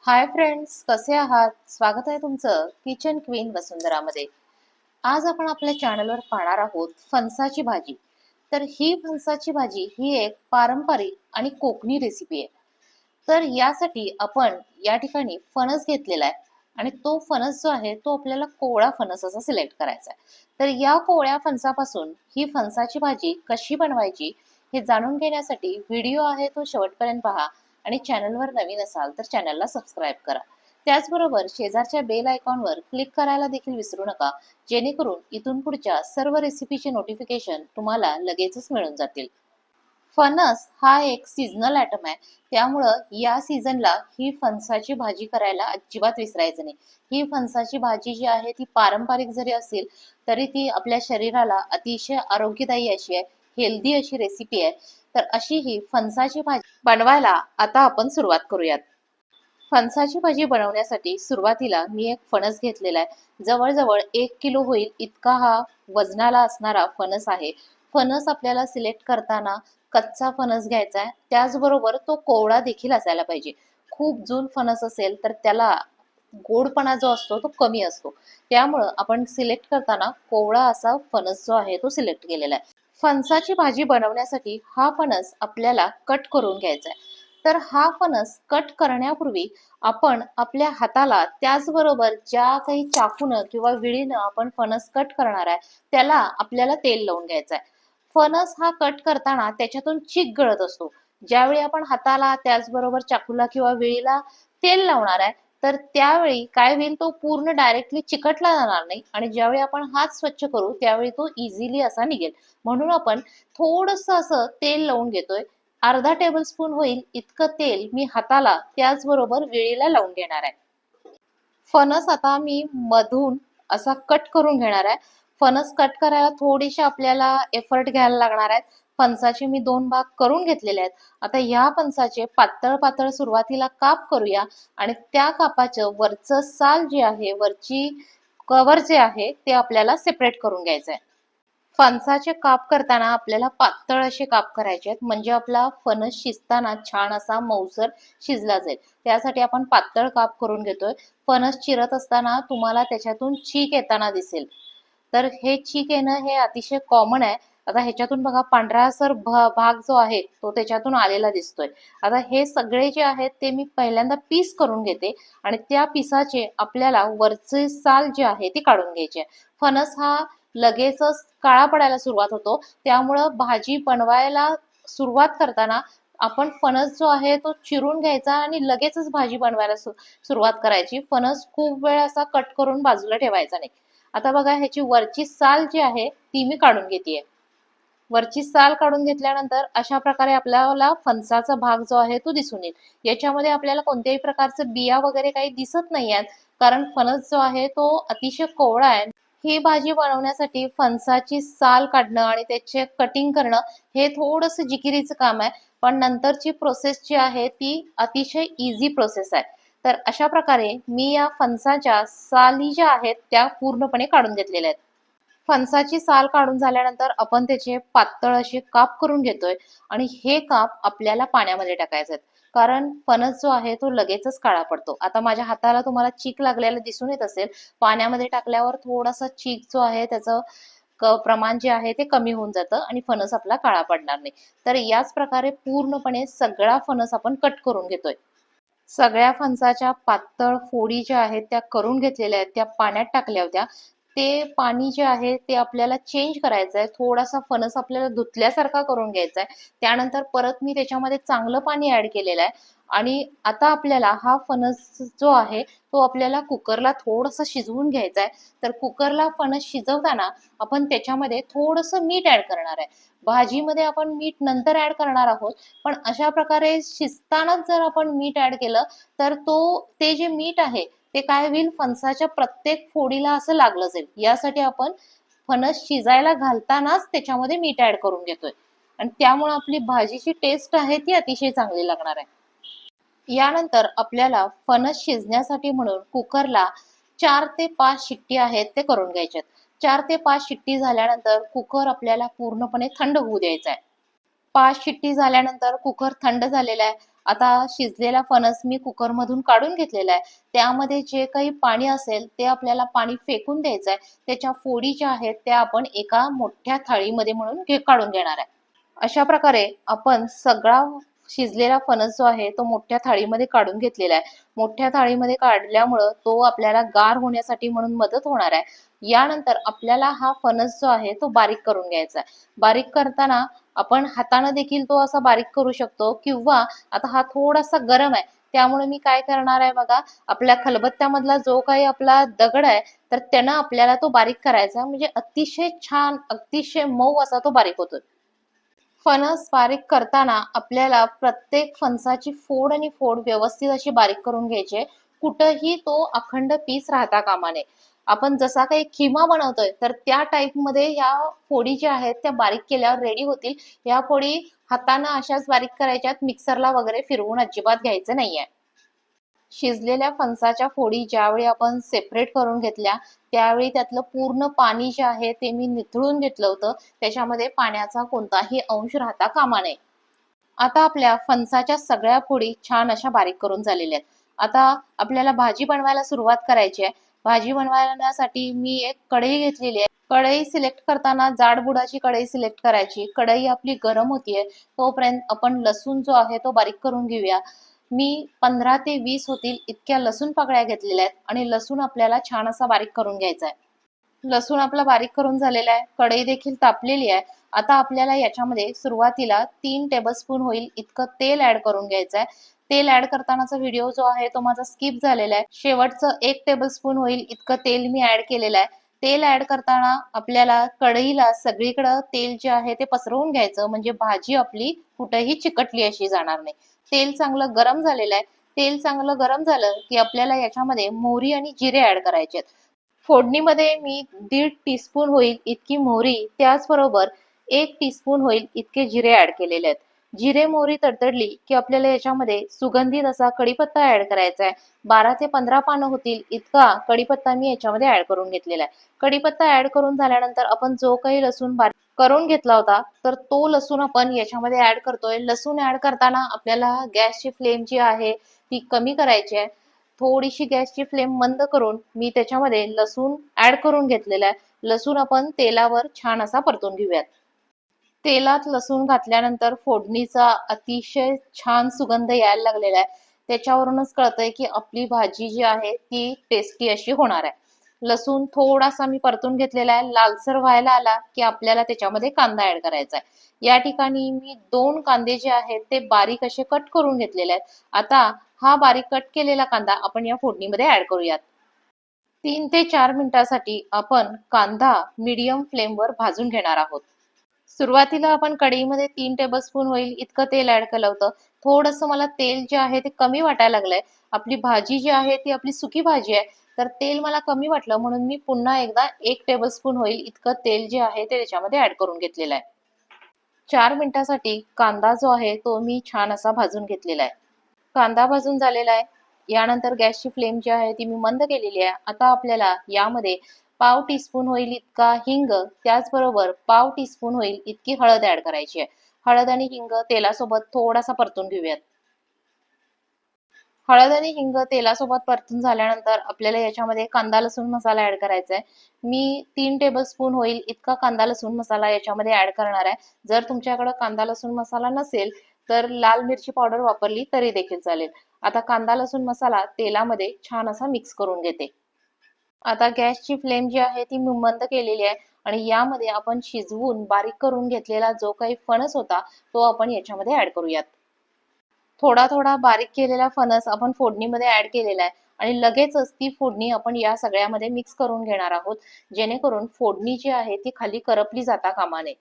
Hi friends, कसे आहात? स्वागत आहे तुमचं किचन क्वीन वसुंधरामध्ये. आज आपण आपल्या चॅनलवर पाहणार आहोत फणसाची भाजी. तर ही फणसाची भाजी ही एक पारंपरिक आणि कोकणी रेसिपी आहे. तर यासाठी आपण या ठिकाणी फणस घेतलेला आहे आणि तो फणस जो आहे तो आपल्याला कोवळा फणस असा सिलेक्ट करायचा आहे. तर या कोवळ्या फणसापासून ही फणसाची भाजी कशी बनवायची हे जाणून घेण्यासाठी व्हिडिओ आहे तो शेवटपर्यंत पहा आणि चॅनलवर नवीन असाल तर चॅनलला सबस्क्राईब करा. त्याचबरोबर शेजारच्या बेल आयकॉनवर क्लिक करायला देखील विसरू नका, जेणेकरून इथून पुढच्या सर्व रेसिपीचे नोटिफिकेशन तुम्हाला लगेचच मिळून जातील. फणस हा एक सीझनल आयटम आहे, त्यामुळं या सीझनला ही फणसाची भाजी करायला अजिबात विसरायचं नाही. ही फणसाची भाजी जी आहे ती पारंपरिक जरी असेल तरी ती आपल्या शरीराला अतिशय आरोग्यदायी अशी आहे, हेल्दी अशी रेसिपी आहे. तर अशी ही फणसाची भाजी बनवायला आता आपण सुरुवात करूयात. फणसाची भाजी बनवण्यासाठी सुरुवातीला मी एक फणस घेतलेला आहे. जवळजवळ 1 किलो होईल इतका हा वजनाला असणारा फणस आहे. फणस आपल्याला सिलेक्ट करताना कच्चा फणस घ्यायचा आहे, त्याचबरोबर तो कोवळा देखील असायला पाहिजे. खूप जून फणस असेल तर त्याला गोडपणा जो असतो तो कमी असतो, त्यामुळं आपण सिलेक्ट करताना कोवळा असा फणस जो आहे तो सिलेक्ट केलेला आहे. फणसाची भाजी बनवण्यासाठी हा फणस आपल्याला कट करून घ्यायचा आहे. तर हा फणस कट करण्यापूर्वी आपण आपल्या हाताला, त्याचबरोबर ज्या काही चाकूनं किंवा विळीनं आपण फणस कट करणार आहे त्याला आपल्याला तेल लावून घ्यायचं आहे. फणस हा कट करताना त्याच्यातून चीक गळत असतो. ज्यावेळी आपण हाताला, त्याचबरोबर चाकूला किंवा विळीला तेल लावणार आहे तर त्यावेळी काय होईल, तो पूर्ण डायरेक्टली चिकटला जाणार नाही आणि ज्यावेळी आपण हात स्वच्छ करू त्यावेळी तो इझिली असा निघेल. म्हणून आपण थोडंसं असं तेल लावून घेतोय. अर्धा टेबलस्पून होईल इतकं तेल मी हाताला त्याचबरोबर विळीला लावून घेणार आहे. फणस आता मी मधून असा कट करून घेणार आहे. फणस कट करायला थोडीशी आपल्याला एफर्ट घ्यायला लागणार आहेत. फणसाचे मी 2 भाग करून घेतलेले आहेत. आता ह्या फणसाचे पातळ पातळ सुरुवातीला काप करूया आणि त्या कापाचं वरचं साल जे आहे, वरची कव्हर जे आहे ते आपल्याला सेपरेट करून घ्यायचं आहे. फणसाचे काप करताना आपल्याला पातळ असे काप करायचे आहेत, म्हणजे आपला फणस शिजताना छान असा मऊसर शिजला जाईल. त्यासाठी आपण पातळ काप करून घेतोय. फणस चिरत असताना तुम्हाला त्याच्यातून चीक येताना दिसेल. तर हे चीक येणं हे अतिशय कॉमन आहे. आता ह्याच्यातून बघा पांढरासर भाग जो आहे तो त्याच्यातून आलेला दिसतोय. आता हे सगळे जे आहेत ते मी पहिल्यांदा पीस करून घेते आणि त्या पिसाचे आपल्याला वरचे साल जे आहे ते काढून घ्यायचे. फणस हा लगेचच काळा पडायला सुरुवात होतो, त्यामुळं भाजी बनवायला सुरुवात करताना आपण फणस जो आहे तो चिरून घ्यायचा आणि लगेचच भाजी बनवायला सुरुवात करायची. फणस खूप वेळ असा कट करून बाजूला ठेवायचा नाही. आता बघा ह्याची वरची साल जी आहे ती मी काढून घेतेय. वरची साल काढून घेतल्यानंतर अशा प्रकारे आपल्याला फणसाचा भाग जो आहे तो दिसून येईल. याच्यामध्ये आपल्याला कोणत्याही प्रकारचं बिया वगैरे काही दिसत नाही आहेत, कारण फणस जो आहे तो अतिशय कोवळा आहे. ही भाजी बनवण्यासाठी फणसाची साल काढणं आणि त्याचे कटिंग करणं हे थोडंसं जिकिरीचं काम आहे, पण नंतरची प्रोसेस जी आहे ती अतिशय इझी प्रोसेस आहे. तर अशा प्रकारे मी या फणसाच्या साली ज्या आहेत त्या पूर्णपणे काढून घेतलेल्या आहेत. फणसाची साल काढून झाल्यानंतर आपण त्याचे पातळ असे काप करून घेतोय आणि हे काप आपल्याला पाण्यामध्ये टाकायचे आहेत, कारण फणस जो आहे तो लगेचच काळा पडतो. आता माझ्या हाताला तुम्हाला चीक लागलेला दिसून येत असेल. पाण्यामध्ये टाकल्यावर थोडासा चीक जो आहे त्याचं प्रमाण जे आहे ते कमी होऊन जातं आणि फणस आपला काळा पडणार नाही. तर याच प्रकारे पूर्णपणे सगळा फणस आपण कट करून घेतोय. सगळ्या फणसाच्या पातळ फोडी ज्या आहेत त्या करून घेतलेल्या आहेत, त्या पाण्यात टाकल्या होत्या. ते पाणी जे आहे ते आपल्याला चेंज करायचं आहे. थोडासा फणस आपल्याला धुतल्यासारखा करून घ्यायचा आहे. त्यानंतर परत मी त्याच्यामध्ये चांगलं पाणी ऍड केलेलं आहे आणि आता आपल्याला हा फणस जो आहे तो आपल्याला कुकरला थोडंसं शिजवून घ्यायचा आहे. तर कुकरला फणस शिजवताना आपण त्याच्यामध्ये थोडंसं मीठ ऍड करणार आहे. भाजीमध्ये आपण मीठ नंतर ऍड करणार आहोत, पण अशा प्रकारे शिजतानाच जर आपण मीठ ऍड केलं तर ते जे मीठ आहे ते काय होईल, फणसाच्या प्रत्येक फोडीला असं लागलं जाईल. यासाठी आपण फणस शिजायला घालतानाच त्याच्यामध्ये मीठ ऍड करून घेतोय आणि त्यामुळे आपली भाजीची टेस्ट आहे ती अतिशय चांगली लागणार आहे. यानंतर आपल्याला फणस शिजण्यासाठी म्हणून कुकरला 4 ते 5 शिट्टी आहेत ते करून घ्यायच्यात. 4 ते 5 शिट्टी झाल्यानंतर कुकर आपल्याला पूर्णपणे थंड होऊ द्यायचा आहे. 5 शिट्टी झाल्यानंतर कुकर थंड झालेला आहे. आता शिजलेला फणस मी कुकरमधून काढून घेतलेला आहे. त्यामध्ये जे काही पाणी असेल ते आपल्याला पाणी फेकून द्यायचं आहे. त्याच्या फोडी ज्या आहेत त्या आपण एका मोठ्या थाळीमध्ये म्हणून काढून घेणार आहे. अशा प्रकारे आपण सगळा शिजलेला फणस जो आहे तो मोठ्या थाळीमध्ये काढून घेतलेला आहे. मोठ्या थाळीमध्ये काढल्यामुळं तो आपल्याला गार होण्यासाठी म्हणून मदत होणार आहे. यानंतर आपल्याला हा फणस जो आहे तो बारीक करून घ्यायचा आहे. बारीक करताना आपण हाताने देखील तो असा बारीक करू शकतो, किंवा आता हा थोडासा गरम आहे त्यामुळे मी काय करणार आहे बघा, आपल्या खलबत्त्यामधला जो काही आपला दगड आहे तर त्यानं आपल्याला तो बारीक करायचा, म्हणजे अतिशय छान अतिशय मऊ असा तो बारीक होतो. फणस बारीक करताना आपल्याला प्रत्येक फणसाची फोड आणि फोड व्यवस्थित अशी बारीक करून घ्यायची. कुठंही तो अखंड पीस राहता कामा नये. आपण जसा काही खिमा बनवतोय तर त्या टाईप मध्ये ह्या फोडी ज्या आहेत त्या बारीक केल्यावर रेडी होतील. ह्या फोडी हाताने अशाच बारीक करायच्यात, मिक्सरला वगैरे फिरवून अजिबात घ्यायचं नाहीये. शिजलेल्या फणसाच्या फोडी ज्यावेळी आपण सेपरेट करून घेतल्या त्यावेळी त्यातलं पूर्ण पाणी जे आहे ते मी निथळून घेतलं होतं. त्याच्यामध्ये पाण्याचा कोणताही अंश राहता कामा नये. आता आपल्या फणसाच्या सगळ्या फोडी छान अशा बारीक करून झालेल्या आहेत. आता आपल्याला भाजी बनवायला सुरुवात करायची आहे. भाजी बनवण्यासाठी मी एक कढई घेतलेली आहे. कढई सिलेक्ट करताना जाड बुडाची कढई सिलेक्ट करायची. कढई आपली गरम होतीये तोपर्यंत आपण लसूण जो आहे तो बारीक करून घेऊया. मी 15 ते 20 होतील इतक्या लसूण पाकळ्या घेतलेल्या आहेत आणि लसूण आपल्याला छान असा बारीक करून घ्यायचा आहे. लसूण आपला बारीक करून झालेला आहे. कढई देखील तापलेली आहे. आता आपल्याला याच्यामध्ये सुरुवातीला 3 टेबलस्पून होईल इतकं तेल ऍड करून घ्यायचं आहे. तेल ऍड करतानाचा व्हिडिओ जो आहे तो माझा स्किप झालेला आहे. शेवटचं 1 टेबलस्पून होईल इतकं तेल मी ऍड केलेलं आहे. तेल ऍड करताना आपल्याला कढईला सगळीकडं तेल जे आहे ते पसरवून घ्यायचं, म्हणजे भाजी आपली कुठेही चिकटली अशी जाणार नाही. तेल चांगलं गरम झालेलं आहे. तेल चांगलं गरम झालं की आपल्याला याच्यामध्ये मोहरी आणि जिरे ऍड करायचे आहेत. फोडणीमध्ये मी 1.5 टीस्पून होईल इतकी मोहरी, त्याचबरोबर 1 टीस्पून होईल इतके जिरे ऍड केलेले आहेत. जिरे मोहरी तडतडली की आपल्याला याच्यामध्ये सुगंधित असा कढीपत्ता ऍड करायचा आहे. 12 ते 15 पानं होतील इतका कढीपत्ता मी याच्यामध्ये ऍड करून घेतलेला आहे. कढीपत्ता ऍड करून झाल्यानंतर आपण जो काही लसूण बारीक करून घेतला होता तर तो लसूण आपण याच्यामध्ये ऍड करतोय. लसूण ऍड करताना आपल्याला गॅसची फ्लेम जी आहे ती कमी करायची आहे. थोडीशी गॅसची फ्लेम मंद करून मी त्याच्यामध्ये लसूण ऍड करून घेतलेला आहे. लसूण आपण तेलावर छान असा परतून घेऊयात. तेलात लसूण घातल्यानंतर फोडणीचा अतिशय छान सुगंध यायला लागलेला आहे. त्याच्यावरूनच कळतंय की आपली भाजी जी आहे ती टेस्टी अशी होणार आहे. लसूण थोडासा मी परतून घेतलेला आहे. लालसर व्हायला आला की आपल्याला त्याच्यामध्ये कांदा ऍड करायचा आहे. या ठिकाणी मी 2 कांदे जे आहेत ते बारीक असे कट करून घेतलेले आहेत. आता हा बारीक कट केलेला कांदा आपण या फोडणीमध्ये ऍड करूयात. 3 ते 4 मिनिटासाठी आपण कांदा मीडियम फ्लेमवर भाजून घेणार आहोत. सुरुवातीला आपण कढईमध्ये 3 टेबलस्पून होईल इतकं तेल ऍड केलं होतं. थोडंसं मला तेल जे आहे ते कमी वाटायला लागलंय. आपली भाजी जी आहे ती आपली सुकी भाजी आहे. तर तेल मला कमी वाटलं म्हणून मी पुन्हा एकदा 1 टेबलस्पून होईल इतकं तेल जे आहे ते त्याच्यामध्ये ऍड करून घेतलेलं आहे. 4 मिनिटासाठी कांदा जो आहे तो मी छान असा भाजून घेतलेला आहे. कांदा भाजून झालेला आहे. यानंतर गॅसची फ्लेम जी आहे ती मी मंद केलेली आहे. आता आपल्याला यामध्ये पाव टीस्पून होईल इतका हिंग, त्याचबरोबर पाव टीस्पून होईल इतकी हळद ऍड करायची आहे. हळद आणि हिंग तेलासोबत थोडासा परतून घेऊयात. हळद आणि हिंग तेलासोबत परतून झाल्यानंतर आपल्याला याच्यामध्ये कांदा लसूण मसाला ऍड करायचा आहे. मी 3 टेबलस्पून होईल इतका कांदा लसूण मसाला याच्यामध्ये ऍड करणार आहे. जर तुमच्याकडे कांदा लसूण मसाला नसेल तर लाल मिरची पावडर वापरली तरी देखील चालेल. आता कांदा लसूण मसाला तेलामध्ये छान असा मिक्स करून घेते. आता गॅसची फ्लेम जी आहे ती मी मंद केलेली आहे आणि यामध्ये आपण शिजवून बारीक करून घेतलेला जो काही फणस होता तो आपण याच्यामध्ये ऍड करूयात. थोडा थोडा बारीक केलेला फणस आपण फोडणीमध्ये ऍड केलेला आहे आणि लगेचच ती फोडणी आपण या सगळ्यामध्ये मिक्स करून घेणार आहोत, जेणेकरून फोडणी जी आहे ती खाली करपली जाता कामा नये.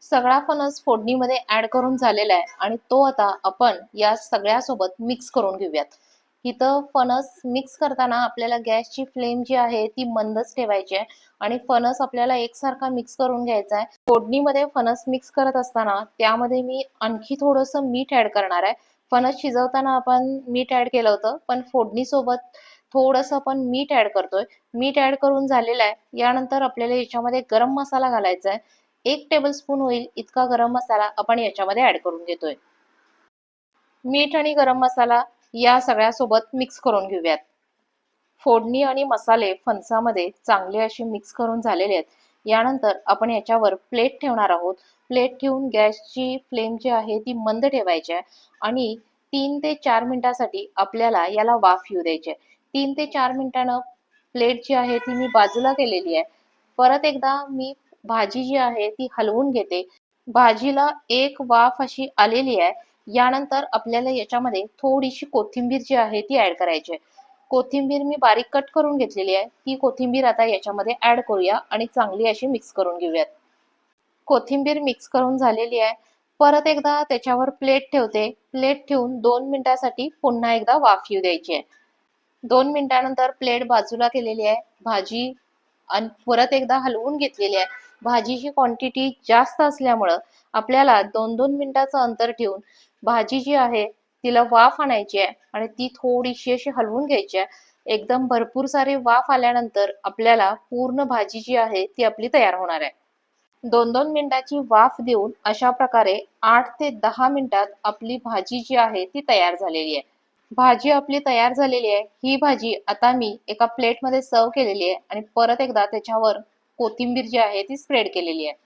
सगळा फणस फोडणीमध्ये ऍड करून झालेला आहे आणि तो आता आपण या सगळ्यासोबत मिक्स करून घेऊयात. इथं फणस मिक्स करताना आपल्याला गॅसची फ्लेम जी आहे ती मंदच ठेवायची आहे आणि फणस आपल्याला एकसारखा मिक्स करून घ्यायचा आहे. फोडणीमध्ये फणस मिक्स करत असताना त्यामध्ये मी आणखी थोडंसं मीठ ऍड करणार आहे. फणस शिजवताना आपण मीठ ऍड केलं होतं, पण फोडणीसोबत थोडंसं आपण मीठ ऍड करतोय. मीठ ऍड करून झालेलं आहे. यानंतर आपल्याला याच्यामध्ये गरम मसाला घालायचा आहे. 1 टेबलस्पून होईल इतका गरम मसाला आपण याच्यामध्ये ऍड करून घेतोय. मीठ आणि गरम मसाला या सगळ्यासोबत मिक्स करून घेऊयात. फोडणी आणि मसाले फणसामध्ये चांगले असे मिक्स करून झालेले आहेत. यानंतर आपण याच्यावर प्लेट ठेवणार आहोत. प्लेट ठेवून गॅसची फ्लेम जी आहे ती मंद ठेवायची आहे आणि 3 ते 4 मिनिटासाठी आपल्याला याला वाफ येऊ द्यायची आहे. 3 ते 4 मिनिटानं प्लेट जी आहे ती मी बाजूला केलेली आहे. परत एकदा मी भाजी जी आहे ती हलवून घेते. भाजीला एक वाफ अशी आलेली आहे. यानंतर आपल्याला याच्यामध्ये थोडीशी कोथिंबीर जी आहे ती ऍड करायची आहे. कोथिंबीर मी बारीक कट करून घेतलेली आहे. ती कोथिंबीर आता याच्यामध्ये ऍड करूया आणि चांगली अशी मिक्स करून घेऊयात. कोथिंबीर मिक्स करून झालेली आहे. परत एकदा त्याच्यावर प्लेट ठेवते. प्लेट ठेवून 2 मिनिटासाठी पुन्हा एकदा वाफ येऊ द्यायची आहे. 2 मिनिटानंतर प्लेट बाजूला केलेली आहे. भाजी आणि परत एकदा हलवून घेतलेली आहे. भाजीची क्वांटिटी जास्त असल्यामुळं आपल्याला 2-2 मिनिटाचं अंतर ठेवून भाजी जी आहे तिला वाफ आणायची आहे आणि ती थोडीशी अशी हलवून घ्यायची आहे. एकदम भरपूर सारी वाफ आल्यानंतर आपल्याला पूर्ण भाजी जी आहे ती आपली तयार होणार आहे. 2-2 मिनिटाची वाफ देऊन अशा प्रकारे 8 ते 10 मिनिटात आपली भाजी जी आहे ती तयार झालेली आहे. भाजी आपली तयार झालेली आहे. ही भाजी आता मी एका प्लेटमध्ये सर्व केलेली आहे आणि परत एकदा त्याच्यावर कोथिंबीर जी आहे ती स्प्रेड केलेली आहे.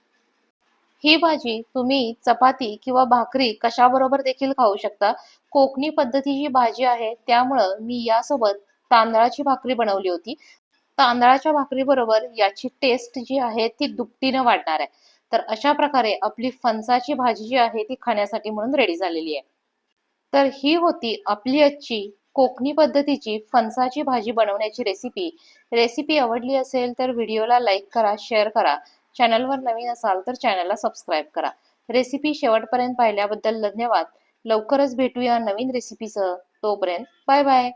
ही भाजी तुम्ही चपाती किंवा भाकरी कशाबरोबर देखील खाऊ शकता. कोकणी पद्धतीची भाजी आहे त्यामुळं मी यासोबत तांदळाची भाकरी बनवली होती. तांदळाच्या भाकरीबरोबर याची टेस्ट जी आहे ती दुपटीनं वाढणार आहे. तर अशा प्रकारे आपली फणसाची भाजी जी आहे ती खाण्यासाठी म्हणून रेडी झालेली आहे. तर ही होती आपली आजची कोकणी पद्धतीची फणसाची भाजी बनवण्याची रेसिपी. रेसिपी आवडली असेल तर व्हिडिओला लाईक करा, शेअर करा. चॅनलवर नवीन असाल तर चॅनलला सबस्क्राईब करा. रेसिपी शेवटपर्यंत पाहिल्याबद्दल धन्यवाद. लवकरच भेटूया नवीन रेसिपीसह. तोपर्यंत बाय बाय.